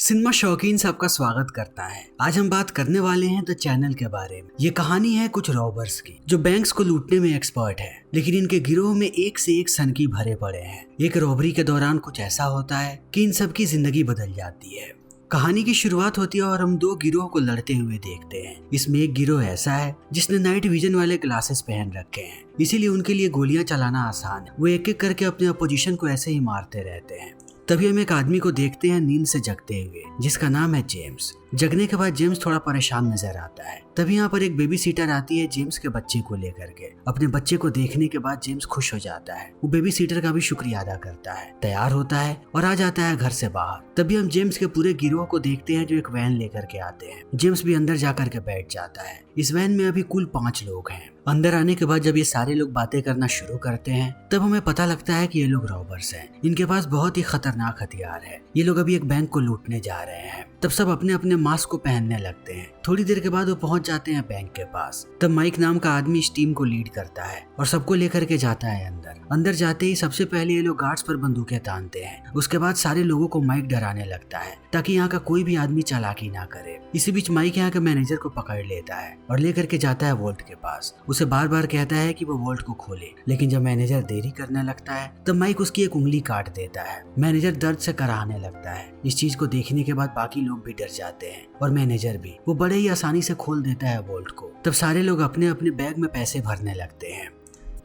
Cinema शौकीन सबका स्वागत करता है। आज हम बात करने वाले हैं द चैनल के बारे में। ये कहानी है कुछ रॉबर्स की जो बैंक्स को लूटने में एक्सपर्ट है, लेकिन इनके गिरोह में एक से एक सनकी भरे पड़े हैं। एक रॉबरी के दौरान कुछ ऐसा होता है कि इन सब की जिंदगी बदल जाती है। कहानी की शुरुआत होती है और हम दो गिरोह को लड़ते हुए देखते हैं। इसमें एक गिरोह ऐसा है जिसने नाइट विजन वाले ग्लासेस पहन रखे हैं, इसीलिए उनके लिए गोलियां चलाना आसान है। वो एक एक करके अपने अपोजिशन को ऐसे ही मारते रहते हैं। तभी हम एक आदमी को देखते हैं नींद से जगते हुए, जिसका नाम है जेम्स। जगने के बाद जेम्स थोड़ा परेशान नजर आता है। तभी यहाँ पर एक बेबी सीटर आती है जेम्स के बच्चे को लेकर के। अपने बच्चे को देखने के बाद जेम्स खुश हो जाता है। वो बेबी सीटर का भी शुक्रिया अदा करता है, तैयार होता है और आ जाता है घर से बाहर। तभी हम जेम्स के पूरे गिरोह को देखते हैं जो एक वैन लेकर के आते हैं। जेम्स भी अंदर जाकर के बैठ जाता है। इस वैन में अभी कुल 5 लोग हैं। अंदर आने के बाद जब ये सारे लोग बातें करना शुरू करते हैं तब हमें पता लगता है कि ये लोग रॉबर्स हैं। इनके पास बहुत ही खतरनाक हथियार है। ये लोग अभी एक बैंक को लूटने जा रहे हैं। तब सब अपने अपने मास्क को पहनने लगते हैं। थोड़ी देर के बाद वो पहुंच जाते हैं बैंक के पास। तब माइक नाम का आदमी इस टीम को लीड करता है और सबको लेकर के जाता है अंदर जाते ही सबसे पहले ये लोग गार्ड्स पर बंदूकें तानते हैं। उसके बाद सारे लोगों को माइक डराने लगता है ताकि यहाँ का कोई भी आदमी चालाकी ना करे। इसी बीच माइक यहाँ के मैनेजर को पकड़ लेता है और लेकर के जाता है वोल्ट के पास। उसे बार बार कहता है कि वो वोल्ट को खोले, लेकिन जब मैनेजर देरी करने लगता है तब माइक उसकी एक उंगली काट देता है। मैनेजर दर्द से कराहने लगता है। इस चीज को देखने के बाद बाकी लोग भी डर जाते हैं और मैनेजर भी। वो बड़े ही आसानी से खोल देता है वोल्ट को। तब सारे लोग अपने अपने बैग में पैसे भरने लगते हैं।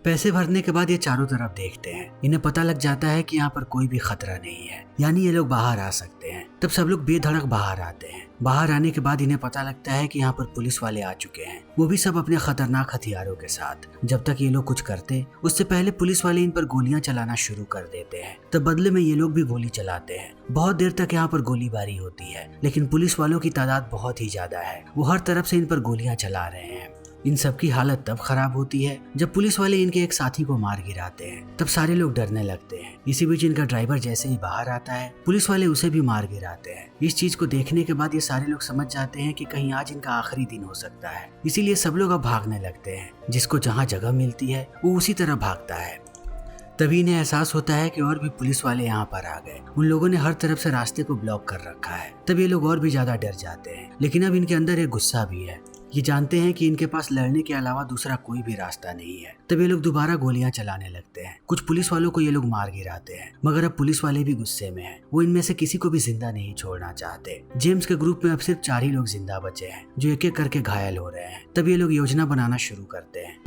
पैसे भरने के बाद ये चारों तरफ देखते हैं। इन्हें पता लग जाता है कि यहाँ पर कोई भी खतरा नहीं है, यानी ये लोग बाहर आ सकते हैं। तब सब लोग बेधड़क बाहर आते हैं। बाहर आने के बाद इन्हें पता लगता है कि यहाँ पर पुलिस वाले आ चुके हैं, वो भी सब अपने खतरनाक हथियारों के साथ। जब तक ये लोग कुछ करते उससे पहले पुलिस वाले इन पर गोलियां चलाना शुरू कर देते हैं। तब बदले में ये लोग भी गोली चलाते हैं। बहुत देर तक यहाँ पर गोलीबारी होती है, लेकिन पुलिस वालों की तादाद बहुत ही ज्यादा है। वो हर तरफ से इन पर गोलियां चला रहे हैं। इन सब की हालत तब खराब होती है जब पुलिस वाले इनके एक साथी को मार गिराते हैं। तब सारे लोग डरने लगते हैं। इसी बीच इनका ड्राइवर जैसे ही बाहर आता है पुलिस वाले उसे भी मार गिराते हैं। इस चीज को देखने के बाद ये सारे लोग समझ जाते हैं कि कहीं आज इनका आखिरी दिन हो सकता है। इसीलिए सब लोग अब भागने लगते हैं। जिसको जहाँ जगह मिलती है वो उसी तरह भागता है। तभी इन्हें एहसास होता है कि और भी पुलिस वाले यहाँ पर आ गए। उन लोगों ने हर तरफ से रास्ते को ब्लॉक कर रखा है। तब ये लोग और भी ज्यादा डर जाते हैं, लेकिन अब इनके अंदर एक गुस्सा भी है। ये जानते हैं कि इनके पास लड़ने के अलावा दूसरा कोई भी रास्ता नहीं है। तब ये लोग दोबारा गोलियां चलाने लगते हैं। कुछ पुलिस वालों को ये लोग मार गिराते हैं, मगर अब पुलिस वाले भी गुस्से में हैं। वो इनमें से किसी को भी जिंदा नहीं छोड़ना चाहते। जेम्स के ग्रुप में अब सिर्फ 4 ही लोग जिंदा बचे हैं, जो एक एक करके घायल हो रहे हैं। तब ये लोग योजना बनाना शुरू करते हैं।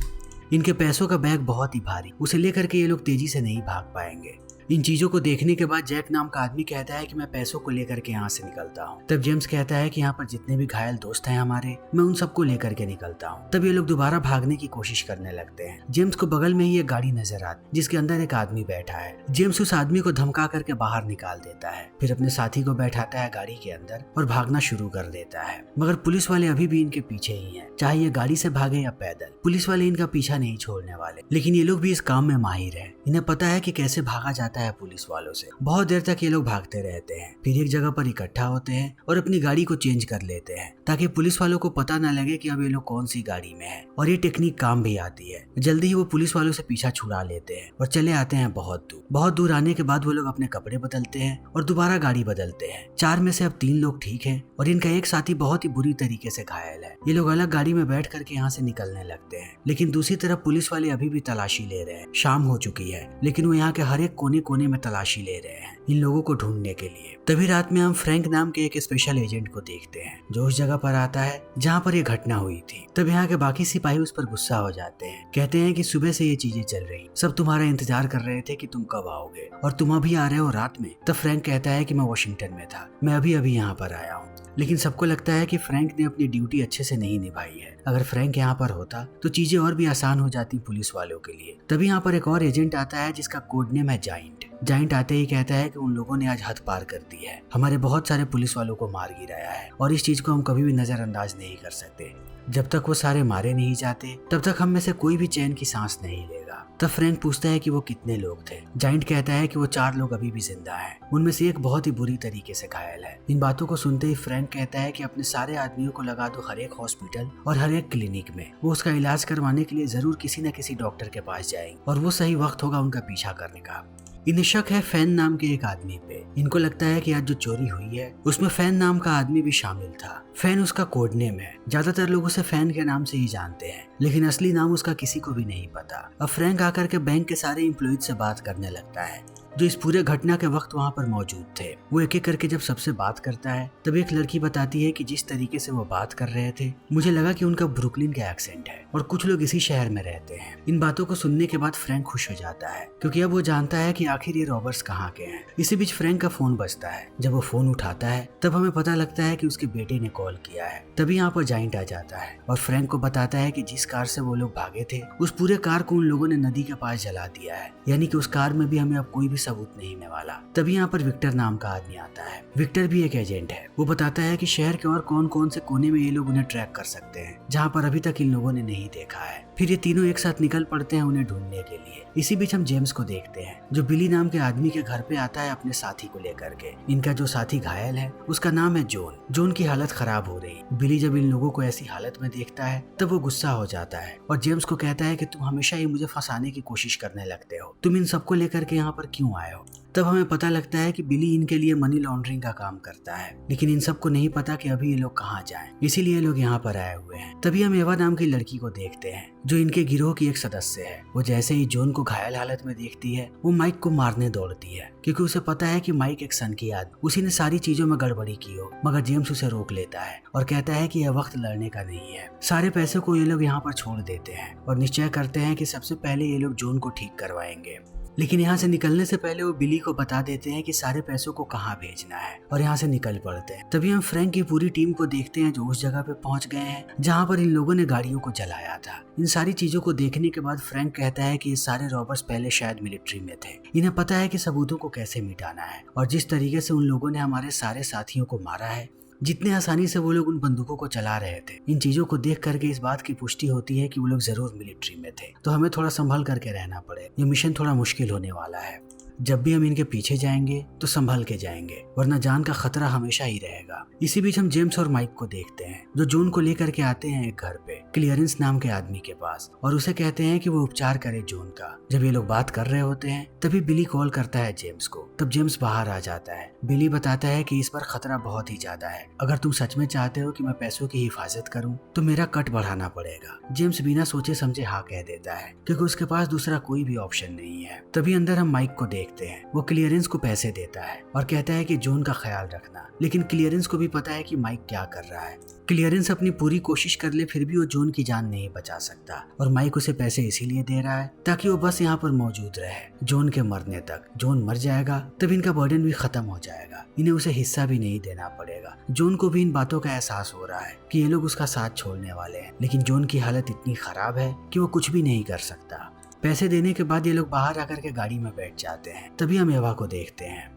इनके पैसों का बैग बहुत ही भारी, उसे लेकर के ये लोग तेजी से नहीं भाग पाएंगे। इन चीजों को देखने के बाद जैक नाम का आदमी कहता है कि मैं पैसों को लेकर के यहाँ से निकलता हूँ। तब जेम्स कहता है कि यहाँ पर जितने भी घायल दोस्त हैं हमारे, मैं उन सबको लेकर के निकलता हूँ। तब ये लोग दोबारा भागने की कोशिश करने लगते हैं। जेम्स को बगल में ही एक गाड़ी नजर आती जिसके अंदर एक आदमी बैठा है। जेम्स उस आदमी को धमका करके बाहर निकाल देता है, फिर अपने साथी को बैठाता है गाड़ी के अंदर और भागना शुरू कर देता है। मगर पुलिस वाले अभी भी इनके पीछे ही है, चाहे ये गाड़ी से भागे या पैदल। पुलिस वाले इनका पीछा नहीं छोड़ने वाले, लेकिन ये लोग भी इस काम में माहिर है। इन्हें पता है कि कैसे भागा जाता है पुलिस वालों से। बहुत देर तक ये लोग भागते रहते हैं, फिर एक जगह पर इकट्ठा होते हैं और अपनी गाड़ी को चेंज कर लेते हैं ताकि पुलिस वालों को पता न लगे कि अब ये लोग कौन सी गाड़ी में हैं। और ये टेक्निक काम भी आती है। जल्दी ही वो पुलिस वालों से पीछा छुड़ा लेते हैं और चले आते हैं बहुत दूर। बहुत दूर आने के बाद वो लोग अपने कपड़े बदलते हैं और दोबारा गाड़ी बदलते हैं। 4 में से अब 3 लोग ठीक हैं और इनका एक साथी बहुत ही बुरी तरीके से घायल है। ये लोग अलग गाड़ी में बैठ करके यहाँ से निकलने लगते हैं, लेकिन दूसरी तरफ पुलिस वाले अभी भी तलाशी ले रहे हैं। शाम हो चुकी है, लेकिन वो यहाँ के हर एक कोने कोने में तलाशी ले रहे हैं इन लोगों को ढूंढने के लिए। तभी रात में हम फ्रैंक नाम के एक स्पेशल एजेंट को देखते हैं जो उस जगह पर आता है जहाँ पर ये घटना हुई थी। तब यहाँ के बाकी सिपाही उस पर गुस्सा हो जाते हैं। कहते हैं कि सुबह से ये चीजें चल रही, सब तुम्हारा इंतजार कर रहे थे कि तुम कब आओगे और तुम अभी आ रहे हो रात में। तब फ्रैंक कहता है कि मैं वॉशिंगटन में था, मैं अभी अभी यहाँ पर आया हूँ। लेकिन सबको लगता है कि फ्रैंक ने अपनी ड्यूटी अच्छे से नहीं निभाई है। अगर फ्रैंक यहाँ पर होता तो चीजें और भी आसान हो जाती पुलिस वालों के लिए। तभी यहाँ पर एक और एजेंट आता है जिसका कोड नेम है जाइंट। जाइंट आते ही कहता है कि उन लोगों ने आज हद पार कर दी है, हमारे बहुत सारे पुलिस वालों को मार गिराया है और इस चीज को हम कभी भी नजरअंदाज नहीं कर सकते। जब तक वो सारे मारे नहीं जाते तब तक हम में से कोई भी चैन की सांस नहीं लेगा। तब फ्रैंक पूछता है कि वो कितने लोग थे। जाइंट कहता है कि वो 4 लोग अभी भी जिंदा हैं, उनमें से एक बहुत ही बुरी तरीके से घायल है। इन बातों को सुनते ही फ्रैंक कहता है कि अपने सारे आदमियों को लगा दो हर एक हॉस्पिटल और हर एक क्लिनिक में। वो उसका इलाज करवाने के लिए जरूर किसी न किसी डॉक्टर के पास जाएंगे और वो सही वक्त होगा उनका पीछा करने का। इन्हें शक है फैन नाम के एक आदमी पे। इनको लगता है कि आज जो चोरी हुई है उसमें फैन नाम का आदमी भी शामिल था। फैन उसका कोड नेम है। ज्यादातर लोग उसे फैन के नाम से ही जानते हैं, लेकिन असली नाम उसका किसी को भी नहीं पता। अब फ्रैंक आकर के बैंक के सारे एम्प्लॉयज से बात करने लगता है जो इस पूरे घटना के वक्त वहाँ पर मौजूद थे। वो एक एक करके जब सबसे बात करता है तब एक लड़की बताती है कि जिस तरीके से वो बात कर रहे थे मुझे लगा कि उनका ब्रुकलिन का एक्सेंट है और कुछ लोग इसी शहर में रहते हैं। इन बातों को सुनने के बाद फ्रैंक खुश हो जाता है क्योंकि अब वो जानता है कि आखिर ये रॉबर्ट्स कहाँ के हैं। इसी बीच फ्रैंक का फोन बजता है। जब वो फोन उठाता है तब हमें पता लगता है कि उसके बेटे ने कॉल किया है। तभी यहाँ पर जाइंट आ जाता है और फ्रैंक को बताता है कि जिस कार से वो लोग भागे थे उस पूरे कार को उन लोगों ने नदी के पास जला दिया है, यानी कि उस कार में भी हमें अब कोई भी सबूत नहीं मिलने वाला। तभी यहाँ पर विक्टर नाम का आदमी आता है। विक्टर भी एक एजेंट है। वो बताता है कि शहर के और कौन कौन से कोने में ये लोग उन्हें ट्रैक कर सकते हैं जहाँ पर अभी तक इन लोगों ने नहीं देखा है। फिर ये तीनों एक साथ निकल पड़ते हैं उन्हें ढूंढने के लिए। इसी बीच हम जेम्स को देखते हैं जो बिली नाम के आदमी के घर पे आता है अपने साथी को लेकर के। इनका जो साथी घायल है उसका नाम है जॉन। जॉन की हालत खराब हो रही। बिली जब इन लोगों को ऐसी हालत में देखता है तब वो गुस्सा हो जाता है और जेम्स को कहता है कि तुम हमेशा ही मुझे फंसाने की कोशिश करने लगते हो, तुम इन सबको लेकर के यहाँ पर क्यों आए हो। तब हमें पता लगता है कि बिली इनके लिए मनी लॉन्ड्रिंग का काम करता है, लेकिन इन सबको नहीं पता कि अभी ये लोग कहाँ जाएं, इसीलिए ये लोग यहाँ पर आए हुए हैं। तभी हम एवा नाम की लड़की को देखते हैं जो इनके गिरोह की एक सदस्य है। वो जैसे ही जॉन को घायल हालत में देखती है वो माइक को मारने दौड़ती है क्योंकि उसे पता है कि माइक एक सन की आदमी, उसी ने सारी चीजों में गड़बड़ी की हो। मगर जेम्स उसे रोक लेता है और कहता है कि यह वक्त लड़ने का नहीं है। सारे पैसे को ये लोग यहाँ पर छोड़ देते हैं और निश्चय करते हैं कि सबसे पहले ये लोग जॉन को ठीक करवाएंगे। लेकिन यहाँ से निकलने से पहले वो बिली को बता देते हैं कि सारे पैसों को कहाँ भेजना है और यहाँ से निकल पड़ते हैं। तभी हम फ्रैंक की पूरी टीम को देखते हैं जो उस जगह पे पहुंच गए हैं जहाँ पर इन लोगों ने गाड़ियों को जलाया था। इन सारी चीजों को देखने के बाद फ्रैंक कहता है कि ये सारे रॉबर्स पहले शायद मिलिट्री में थे। इन्हें पता है कि सबूतों को कैसे मिटाना है और जिस तरीके से उन लोगों ने हमारे सारे साथियों को मारा है, जितने आसानी से वो लोग उन बंदूकों को चला रहे थे, इन चीजों को देख करके इस बात की पुष्टि होती है कि वो लोग जरूर मिलिट्री में थे। तो हमें थोड़ा संभल करके रहना पड़ेगा। ये मिशन थोड़ा मुश्किल होने वाला है। जब भी हम इनके पीछे जाएंगे तो संभल के जाएंगे वरना जान का खतरा हमेशा ही रहेगा। इसी बीच हम जेम्स और माइक को देखते हैं जो जॉन को लेकर के आते हैं एक घर पे क्लियरेंस नाम के आदमी के पास और उसे कहते हैं कि वो उपचार करे जॉन का। जब ये लोग बात कर रहे होते हैं तभी बिली कॉल करता है जेम्स को। तब जेम्स बाहर आ जाता है। बिली बताता है कि इस पर खतरा बहुत ही ज्यादा है। अगर तुम सच में चाहते हो कि मैं पैसों की हिफाजत करूं तो मेरा कट बढ़ाना पड़ेगा। जेम्स बिना सोचे समझे हाँ कह देता है क्योंकि उसके पास दूसरा कोई भी ऑप्शन नहीं है। तभी अंदर हम माइक को देखते हैं। वो क्लियरेंस को पैसे देता है और कहता है कि जॉन का ख्याल रखना, लेकिन क्लियरेंस को भी पता है कि माइक क्या कर रहा है। क्लियरेंस अपनी पूरी कोशिश कर ले फिर भी वो जॉन की जान नहीं बचा सकता और माइक उसे पैसे इसीलिए दे रहा है ताकि वो बस यहाँ पर मौजूद रहे जॉन के मरने तक। जॉन मर जाएगा तब इनका बर्डन भी खत्म हो जाएगा, इन्हें उसे हिस्सा भी नहीं देना पड़ेगा। जॉन को भी इन बातों का एहसास हो रहा है कि ये लोग उसका साथ छोड़ने वाले हैं, लेकिन जॉन की हालत इतनी खराब है कि वो कुछ भी नहीं कर सकता। पैसे देने के बाद ये लोग बाहर आकर के गाड़ी में बैठ जाते हैं। तभी हम एवा को देखते हैं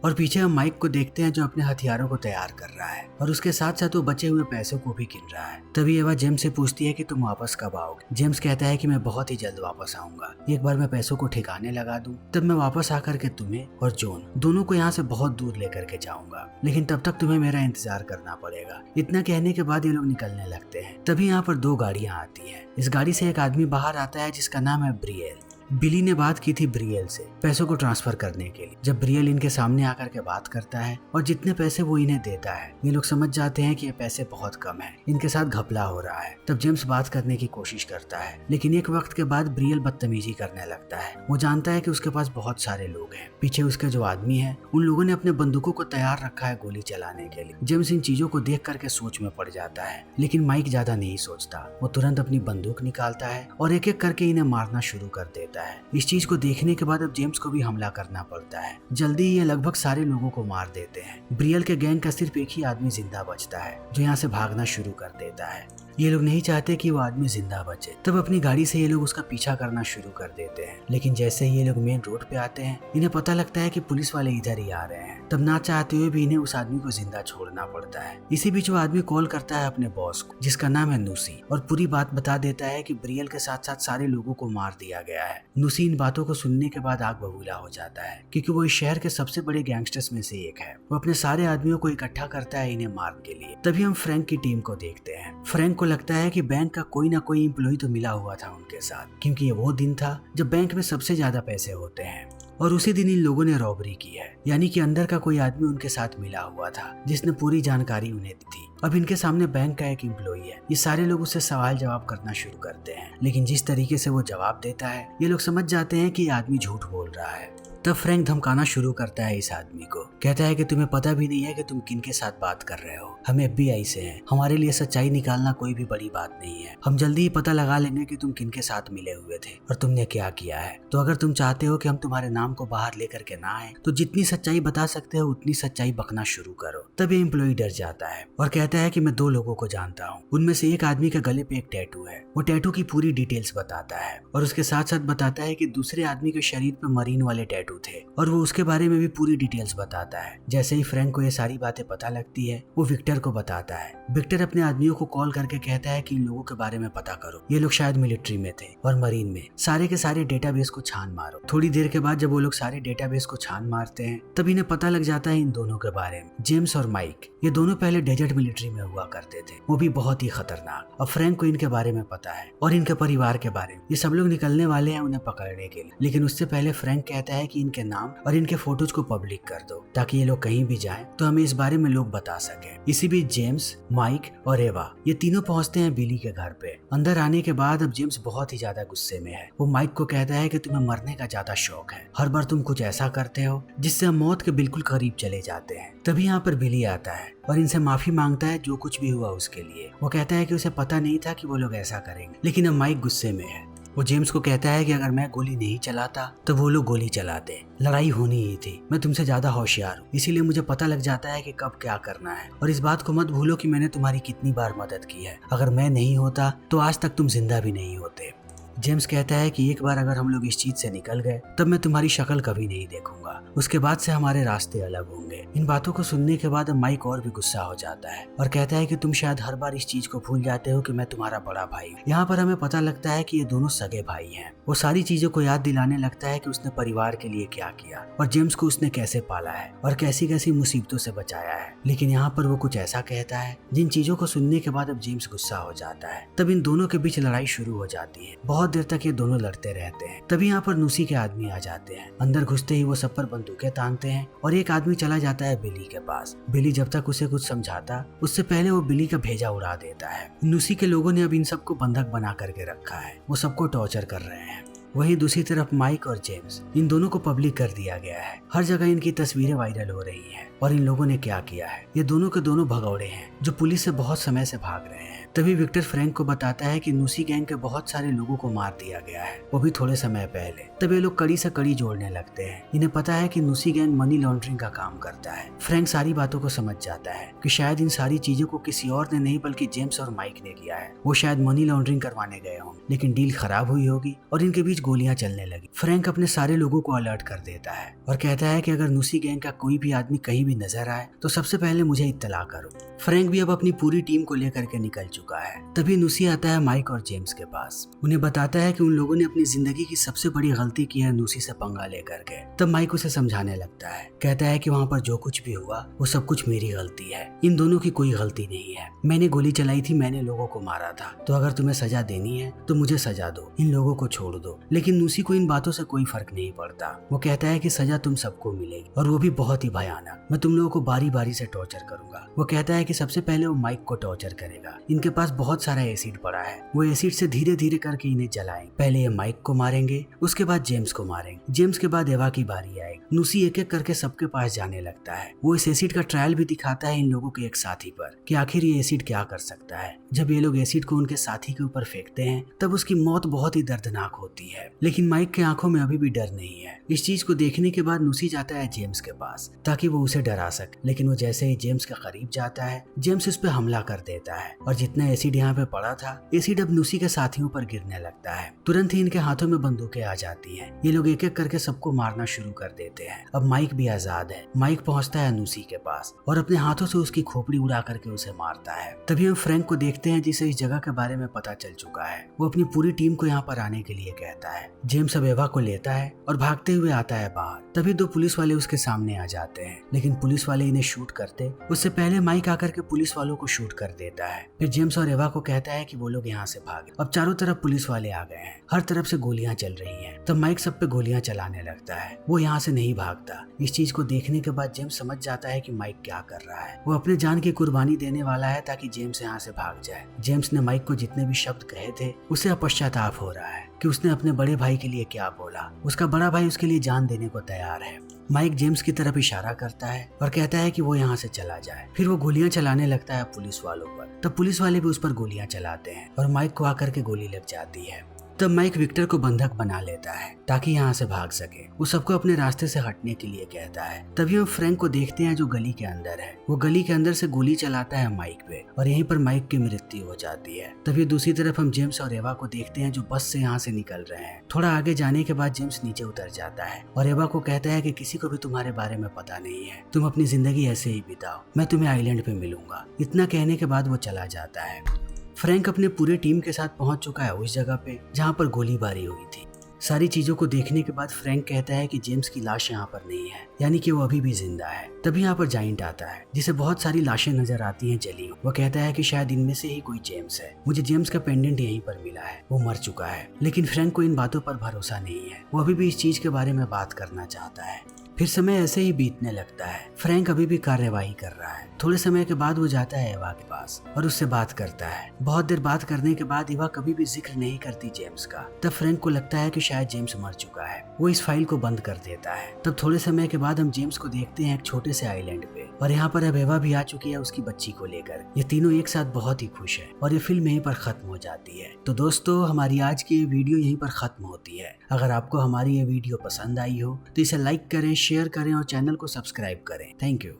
और पीछे हम माइक को देखते हैं जो अपने हथियारों को तैयार कर रहा है और उसके साथ साथ वो बचे हुए पैसों को भी गिन रहा है। तभी एवा जेम्स से पूछती है कि तुम वापस कब आओगे। जेम्स कहता है कि मैं बहुत ही जल्द वापस आऊंगा। एक बार मैं पैसों को ठिकाने लगा दूं तब मैं वापस आकर के तुम्हें और जॉन दोनों को यहाँ से बहुत दूर लेकर के जाऊंगा, लेकिन तब तक तुम्हें मेरा इंतजार करना पड़ेगा। इतना कहने के बाद ये लोग निकलने लगते हैं। तभी यहाँ पर दो गाड़ियां आती है। इस गाड़ी से एक आदमी बाहर आता है जिसका नाम है ब्रियल। बिली ने बात की थी ब्रियल से पैसों को ट्रांसफर करने के लिए। जब ब्रियल इनके सामने आकर के बात करता है और जितने पैसे वो इन्हें देता है ये लोग समझ जाते हैं कि ये पैसे बहुत कम है, इनके साथ घपला हो रहा है। तब जेम्स बात करने की कोशिश करता है, लेकिन एक वक्त के बाद ब्रियल बदतमीजी करने लगता है। वो जानता है कि उसके पास बहुत सारे लोग हैं। पीछे उसके जो आदमी है उन लोगों ने अपने बंदूकों को तैयार रखा है गोली चलाने के लिए। जेम्स इन चीजों को देख करके सोच में पड़ जाता है, लेकिन माइक ज्यादा नहीं सोचता। वो तुरंत अपनी बंदूक निकालता है और एक एक करके इन्हें मारना शुरू कर देता है। इस चीज को देखने के बाद अब जेम्स को भी हमला करना पड़ता है। जल्दी ही ये लगभग सारे लोगों को मार देते हैं। ब्रियल के गैंग का सिर्फ एक ही आदमी जिंदा बचता है जो यहाँ से भागना शुरू कर देता है। ये लोग नहीं चाहते कि वो आदमी जिंदा बचे। तब अपनी गाड़ी से ये लोग उसका पीछा करना शुरू कर देते हैं, लेकिन जैसे ही ये लोग मेन रोड पे आते हैं इन्हें पता लगता है कि पुलिस वाले इधर ही आ रहे हैं। तब ना चाहते हुए भी इन्हें उस आदमी को जिंदा छोड़ना पड़ता है। इसी बीच वो आदमी कॉल करता है अपने बॉस को जिसका नाम है नूसी और पूरी बात बता देता है कि ब्रियल के साथ साथ सारे लोगों को मार दिया गया है। नूसी इन बातों को सुनने के बाद आग बबूला हो जाता है क्योंकि वो इस शहर के सबसे बड़े गैंगस्टर्स में से एक है। वो अपने सारे आदमियों को इकट्ठा करता है इन्हें मारने के लिए। तभी हम फ्रैंक की टीम को देखते हैं। फ्रैंक को लगता है कि बैंक का कोई ना कोई एम्प्लॉय तो मिला हुआ था उनके साथ, क्योंकि ये वो दिन था जब बैंक में सबसे ज्यादा पैसे होते हैं। और उसी दिन इन लोगों ने रॉबरी की है, यानी कि अंदर का कोई आदमी उनके साथ मिला हुआ था जिसने पूरी जानकारी उन्हें दी थी। अब इनके सामने बैंक का एक एम्प्लॉई है। ये सारे लोग उससे सवाल जवाब करना शुरू करते हैं, लेकिन जिस तरीके से वो जवाब देता है ये लोग समझ जाते हैं कि ये आदमी झूठ बोल रहा है। तब फ्रैंक धमकाना शुरू करता है इस आदमी को, कहता है कि तुम्हें पता भी नहीं है कि तुम किनके साथ बात कर रहे हो। हम FBI से हैं, हमारे लिए सच्चाई निकालना कोई भी बड़ी बात नहीं है। हम जल्दी ही पता लगा लेंगे कि तुम किनके साथ मिले हुए थे और तुमने क्या किया है। तो अगर तुम चाहते हो कि हम तुम्हारे नाम को बाहर लेकर के ना आए तो जितनी सच्चाई बता सकते हो उतनी सच्चाई बकना शुरू करो। तब ये एम्प्लॉई डर जाता है और कहता है कि मैं 2 लोगों को जानता हूँ। उनमें से एक आदमी के गले पे एक टैटू है। वो टैटू की पूरी डिटेल्स बताता है और उसके साथ साथ बताता है कि दूसरे आदमी के शरीर पे मरीन वाले टैटू थे और वो उसके बारे में भी पूरी डिटेल्स बताता है। जैसे ही फ्रैंक को ये सारी बातें पता लगती है वो विक्टर को बताता है। विक्टर अपने आदमियों को कॉल करके कहता है कि इन लोगों के बारे में पता करो, ये लोग शायद मिलिट्री में थे और मरीन में। सारे के सारे डेटाबेस को छान मारो। थोड़ी देर के बाद जब वो लोग सारे डेटाबेस को छान मारते हैं तब इन्हें पता लग जाता है इन दोनों के बारे में। जेम्स और माइक, ये दोनों पहले डेजर्ट मिलिट्री में हुआ करते थे, वो भी बहुत ही खतरनाक। अब फ्रैंक को इनके बारे में पता है और इनके परिवार के बारे में। ये सब लोग निकलने वाले हैं उन्हें पकड़ने के लिए, लेकिन उससे पहले फ्रैंक कहता है कि इनके नाम और इनके फोटोज को पब्लिक कर दो ताकि ये लोग कहीं भी जाएं तो हमें इस बारे में लोग बता सके। इसी बीच जेम्स, माइक और एवा ये तीनों पहुंचते हैं बिली के घर पे। अंदर आने के बाद अब जेम्स बहुत ही ज्यादा गुस्से में है। वो माइक को कहता है कि तुम्हें मरने का ज्यादा शौक है, हर बार तुम कुछ ऐसा करते हो जिससे हम मौत के बिल्कुल करीब चले जाते हैं। तभी यहाँ पर बिली आता है और इनसे माफी मांगता है जो कुछ भी हुआ उसके लिए। वो कहता है कि उसे पता नहीं था कि वो लोग ऐसा करेंगे, लेकिन अब माइक गुस्से में है। वो जेम्स को कहता है कि अगर मैं गोली नहीं चलाता तो वो लोग गोली चलाते। लड़ाई होनी ही थी, मैं तुमसे ज्यादा होशियार हूँ, इसीलिए मुझे पता लग जाता है कि कब क्या करना है। और इस बात को मत भूलो कि मैंने तुम्हारी कितनी बार मदद की है। अगर मैं नहीं होता तो आज तक तुम जिंदा भी नहीं होते। जेम्स कहता है कि एक बार अगर हम लोग इस चीज से निकल गए तब मैं तुम्हारी शक्ल कभी नहीं देखूंगा, उसके बाद से हमारे रास्ते अलग होंगे। इन बातों को सुनने के बाद माइक और भी गुस्सा हो जाता है और कहता है कि तुम शायद हर बार इस चीज को भूल जाते हो कि मैं तुम्हारा बड़ा भाई हूँ। यहाँ पर हमें पता लगता है कि ये दोनों सगे भाई हैं। वो सारी चीजों को याद दिलाने लगता है कि उसने परिवार के लिए क्या किया और जेम्स को उसने कैसे पाला है और कैसी कैसी मुसीबतों से बचाया है। लेकिन यहाँ पर वो कुछ ऐसा कहता है जिन चीजों को सुनने के बाद अब जेम्स गुस्सा हो जाता है। तब इन दोनों के बीच लड़ाई शुरू हो जाती है। बहुत देर तक ये दोनों लड़ते रहते हैं। तभी यहाँ पर नुसी के आदमी आ जाते हैं। अंदर घुसते ही वो सब पर बंदूकें तानते हैं और एक आदमी चला जाता है बिली के पास। बिली जब तक उसे कुछ समझाता उससे पहले वो बिली का भेजा उड़ा देता है। नुसी के लोगों ने अब इन सबको बंधक बना करके रखा है, वो सबको टॉर्चर कर रहे हैं। वहीं दूसरी तरफ माइक और जेम्स, इन दोनों को पब्लिक कर दिया गया है। हर जगह इनकी तस्वीरें वायरल हो रही हैं और इन लोगों ने क्या किया है, ये दोनों के दोनों भगौड़े हैं जो पुलिस से बहुत समय से भाग रहे हैं। तभी विक्टर फ्रैंक को बताता है कि नुसी गैंग के बहुत सारे लोगों को मार दिया गया है, वो भी थोड़े समय पहले। तब ये लोग कड़ी से कड़ी जोड़ने लगते हैं। इन्हें पता है कि नुसी गैंग मनी लॉन्ड्रिंग का काम करता है। फ्रैंक सारी बातों को समझ जाता है कि शायद इन सारी चीजों को किसी और ने नहीं बल्कि जेम्स और माइक ने किया है। वो शायद मनी लॉन्ड्रिंग करवाने गए हों, लेकिन डील खराब हुई होगी और इनके बीच गोलियां चलने लगी। फ्रैंक अपने सारे लोगों को अलर्ट कर देता है और कहता है कि अगर नुसी गैंग का कोई भी आदमी कहीं भी नजर आए तो सबसे पहले मुझे इत्तला करो। फ्रैंक भी अब अपनी पूरी टीम को लेकर के निकल चुका है। तभी नुसी आता है माइक और जेम्स के पास। उन्हें बताता है कि उन लोगों ने अपनी जिंदगी की सबसे बड़ी गलती की है नुसी से पंगा लेकर के। तब माइक उसे समझाने लगता है, कहता है कि वहाँ पर जो कुछ भी हुआ वो सब कुछ मेरी गलती है, इन दोनों की कोई गलती नहीं है। मैंने गोली चलाई थी, मैंने लोगों को मारा था, तो अगर तुम्हें सजा देनी है तो मुझे सजा दो, इन लोगों को छोड़ दो। लेकिन नुसी को इन बातों से कोई फर्क नहीं पड़ता। वो कहता है कि सजा तुम सबको मिलेगी और वो भी बहुत ही भयानक। मैं तुम लोगों को बारी बारी से टॉर्चर करूंगा। वो कहता है कि सबसे पहले वो माइक को टॉर्चर करेगा। इनके पास बहुत सारा एसिड पड़ा है, वो एसिड से धीरे धीरे करके इन्हें जलाएंगे। पहले ये माइक को मारेंगे, उसके बाद जेम्स को मारेंगे, जेम्स के बाद एवा की बारी आएगी। नुसी एक एक करके सबके पास जाने लगता है। वो इस एसिड का ट्रायल भी दिखाता है इन लोगों के एक साथी पर कि आखिर ये एसिड क्या कर सकता है। जब ये लोग एसिड को उनके साथी के ऊपर फेंकते हैं तब उसकी मौत बहुत ही दर्दनाक होती है, लेकिन माइक के आंखों में अभी भी डर नहीं है। इस चीज को देखने के बाद नुसी जाता है जेम्स के पास ताकि वो उसे डरा सके, लेकिन वो जैसे ही जेम्स के करीब जाता है जेम्स उस पर हमला कर देता है और जितना एसिड यहाँ पे पड़ा था एसिड अब नुसी के साथियों पर गिरने लगता है। तुरंत ही इनके हाथों में बंदूकें आ जाती हैं। ये लोग एक एक करके सबको मारना शुरू कर देते हैं। अब माइक भी आजाद है। माइक पहुंचता है नुसी के पास और अपने हाथों से उसकी खोपड़ी उड़ा करके उसे मारता है। तभी हम फ्रैंक को देखते हैं जिसे इस जगह के बारे में पता चल चुका है। वो अपनी पूरी टीम को यहाँ पर आने के लिए कहता है। जेम्स अब एवा को लेता है और भागते हुए आता है बाहर। तभी 2 पुलिस वाले उसके सामने आ जाते हैं, लेकिन पुलिस वाले इन्हें शूट करते उससे पहले माइक आकर के पुलिस वालों को शूट कर देता है। फिर जेम्स जेम्स और एवा को कहता है कि वो लोग यहाँ से भागे। अब चारों तरफ पुलिस वाले आ गए हैं, हर तरफ से गोलियां चल रही हैं। तब माइक सब पे गोलियां चलाने लगता है। वो यहाँ से नहीं भागता। इस चीज को देखने के बाद जेम्स समझ जाता है कि माइक क्या कर रहा है। वो अपने जान की कुर्बानी देने वाला है ताकि जेम्स यहाँ से भाग जाए। जेम्स ने माइक को जितने भी शब्द कहे थे उसे अब पश्चाताप हो रहा है कि उसने अपने बड़े भाई के लिए क्या बोला। उसका बड़ा भाई उसके लिए जान देने को तैयार है। माइक जेम्स की तरफ इशारा करता है और कहता है कि वो यहाँ से चला जाए। फिर वो गोलियां चलाने लगता है पुलिस वालों पर। तब पुलिस वाले भी उस पर गोलियां चलाते हैं और माइक को आकर के गोली लग जाती है। तब माइक विक्टर को बंधक बना लेता है ताकि यहाँ से भाग सके। वो सबको अपने रास्ते से हटने के लिए कहता है। तभी हम फ्रैंक को देखते हैं जो गली के अंदर है। वो गली के अंदर से गोली चलाता है माइक पे और यहीं पर माइक की मृत्यु हो जाती है। तभी दूसरी तरफ हम जेम्स और एवा को देखते हैं जो बस से यहाँ से निकल रहे हैं। थोड़ा आगे जाने के बाद जेम्स नीचे उतर जाता है और एवा को कहता है कि किसी को भी तुम्हारे बारे में पता नहीं है, तुम अपनी जिंदगी ऐसे ही बिताओ, मैं तुम्हें आइलैंड पे मिलूंगा। इतना कहने के बाद वो चला जाता है। फ्रैंक अपने पूरे टीम के साथ पहुंच चुका है उस जगह पे जहां पर गोलीबारी हुई थी। सारी चीजों को देखने के बाद फ्रैंक कहता है कि जेम्स की लाश यहाँ पर नहीं है, यानी कि वो अभी भी जिंदा है। तभी यहाँ पर जाइंट आता है जिसे बहुत सारी लाशें नजर आती हैं जली। वो कहता है कि शायद इनमें से ही कोई जेम्स है। मुझे जेम्स का पेंडेंट यहीं पर मिला है, वो मर चुका है। लेकिन फ्रैंक को इन बातों पर भरोसा नहीं है। वो अभी भी इस चीज के बारे में बात करना चाहता है। फिर समय ऐसे ही बीतने लगता है। फ्रैंक अभी भी कार्यवाही कर रहा है। थोड़े समय के बाद वो जाता है एवा के पास और उससे बात करता है। बहुत देर बात करने के बाद एवा कभी भी जिक्र नहीं करती जेम्स का। तब फ्रैंक को लगता है कि शायद जेम्स मर चुका है। वो इस फाइल को बंद कर देता है। तब थोड़े समय के बाद हम जेम्स को देखते हैं एक छोटे से आइलैंड पे और यहाँ पर अब एवा भी आ चुकी है उसकी बच्ची को लेकर। ये तीनों एक साथ बहुत ही खुश है और ये फिल्म यहीं पर खत्म हो जाती है। तो दोस्तों, हमारी आज की ये वीडियो यहीं पर खत्म होती है। अगर आपको हमारी ये वीडियो पसंद आई हो तो इसे लाइक करें, शेयर करें और चैनल को सब्सक्राइब करें। Thank you.